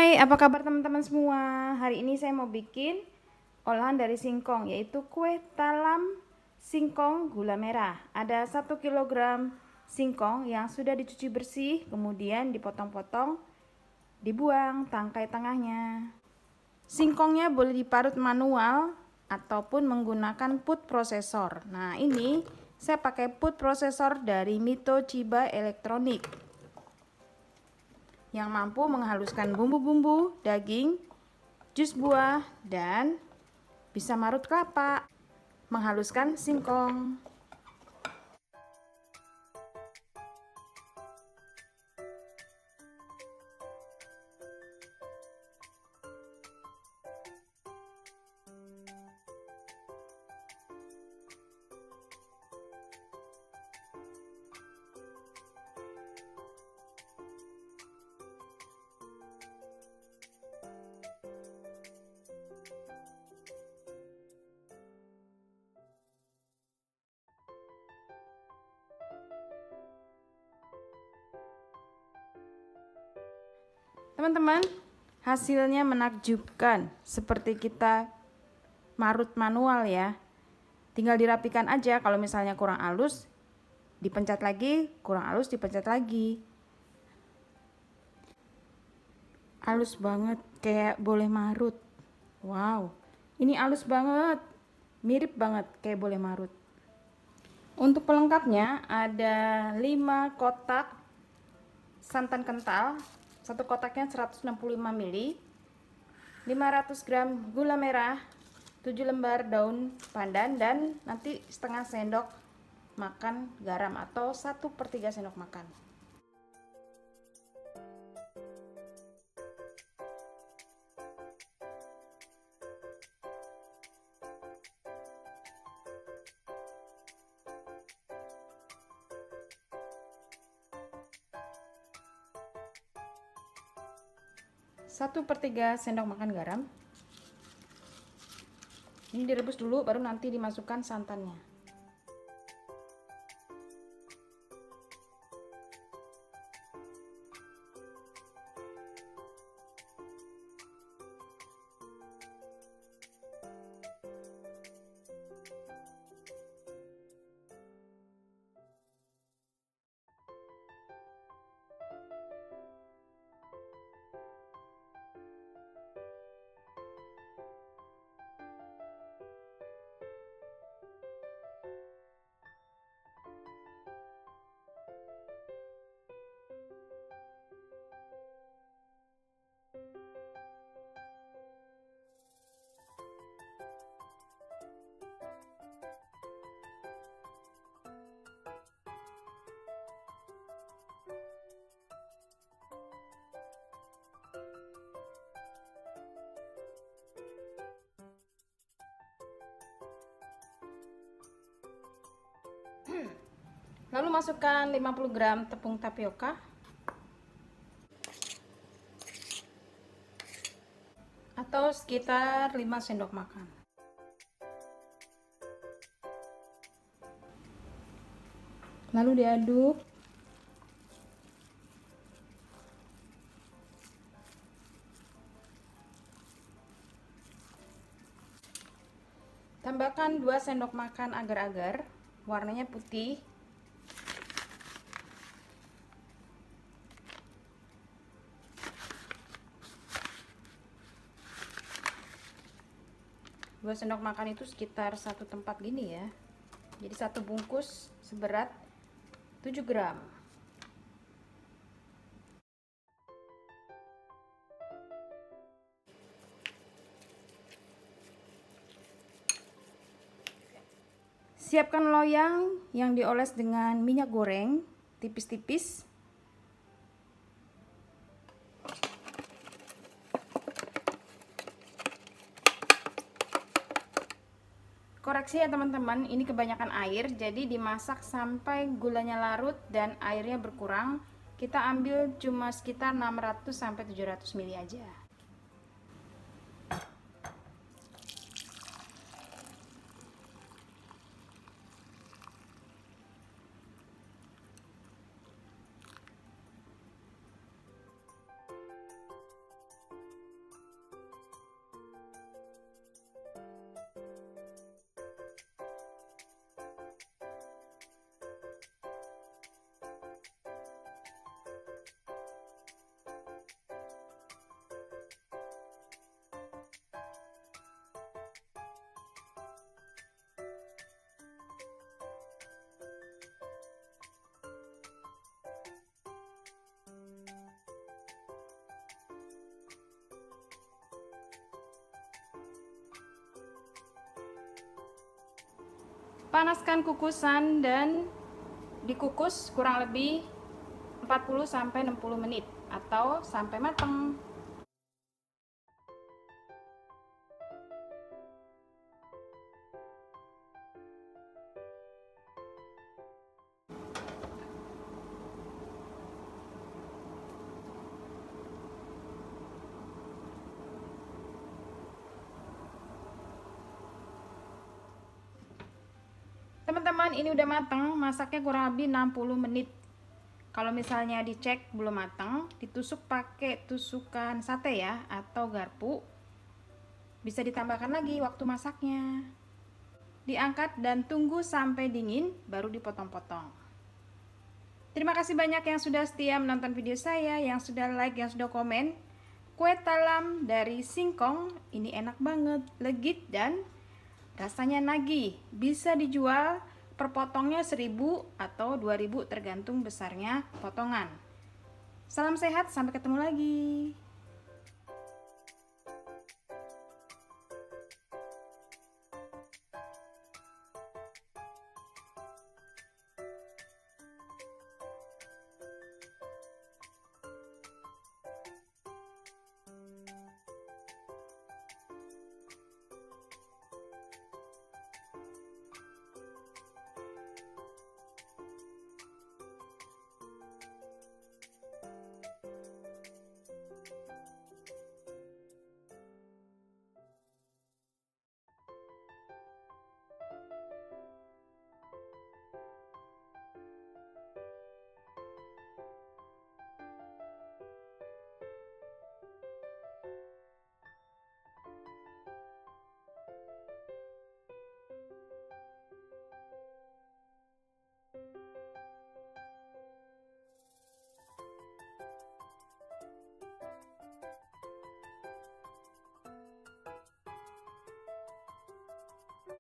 Hai, apa kabar teman-teman semua? Hari ini saya mau bikin olahan dari singkong, yaitu kue talam singkong gula merah. Ada 1 kilogram singkong yang sudah dicuci bersih, kemudian dipotong-potong, dibuang tangkai tengahnya. Singkongnya boleh diparut manual ataupun menggunakan food processor. Nah, ini saya pakai food processor dari Mito Chiba Elektronik yang mampu menghaluskan bumbu-bumbu, daging, jus buah, dan bisa marut kelapa, menghaluskan singkong. Teman-teman, hasilnya menakjubkan, seperti kita marut manual ya. Tinggal dirapikan aja, kalau misalnya kurang halus dipencet lagi, kurang halus dipencet lagi. Halus banget, kayak boleh marut. Wow, ini halus banget, mirip banget kayak boleh marut. Untuk pelengkapnya ada 5 kotak santan kental, satu kotaknya 165 ml, 500 gram gula merah, 7 lembar daun pandan, dan nanti setengah sendok makan garam atau 1/3 sendok makan. Satu per 3 sendok makan garam. Ini direbus dulu, baru nanti dimasukkan santannya. Lalu masukkan 50 gram tepung tapioka atau sekitar 5 sendok makan. Lalu diaduk. Tambahkan 2 sendok makan agar-agar, warnanya putih. Dua sendok makan itu sekitar 1 tempat gini ya. Jadi 1 bungkus seberat 7 gram. Siapkan loyang yang dioles dengan minyak goreng tipis-tipis. Koreksi ya teman-teman, ini kebanyakan air, jadi dimasak sampai gulanya larut dan airnya berkurang. Kita ambil cuma sekitar 600 sampai 700 ml aja. Panaskan kukusan dan dikukus kurang lebih 40-60 menit atau sampai matang. Teman-teman, ini udah matang, masaknya kurang lebih 60 menit. Kalau misalnya dicek belum matang, ditusuk pakai tusukan sate ya, atau garpu. Bisa ditambahkan lagi waktu masaknya. Diangkat dan tunggu sampai dingin, baru dipotong-potong. Terima kasih banyak yang sudah setia menonton video saya, yang sudah like, yang sudah komen. Kue talam dari singkong, ini enak banget, legit dan rasanya nagih. Bisa dijual per potongnya 1.000 atau 2.000 tergantung besarnya potongan. Salam sehat, sampai ketemu lagi.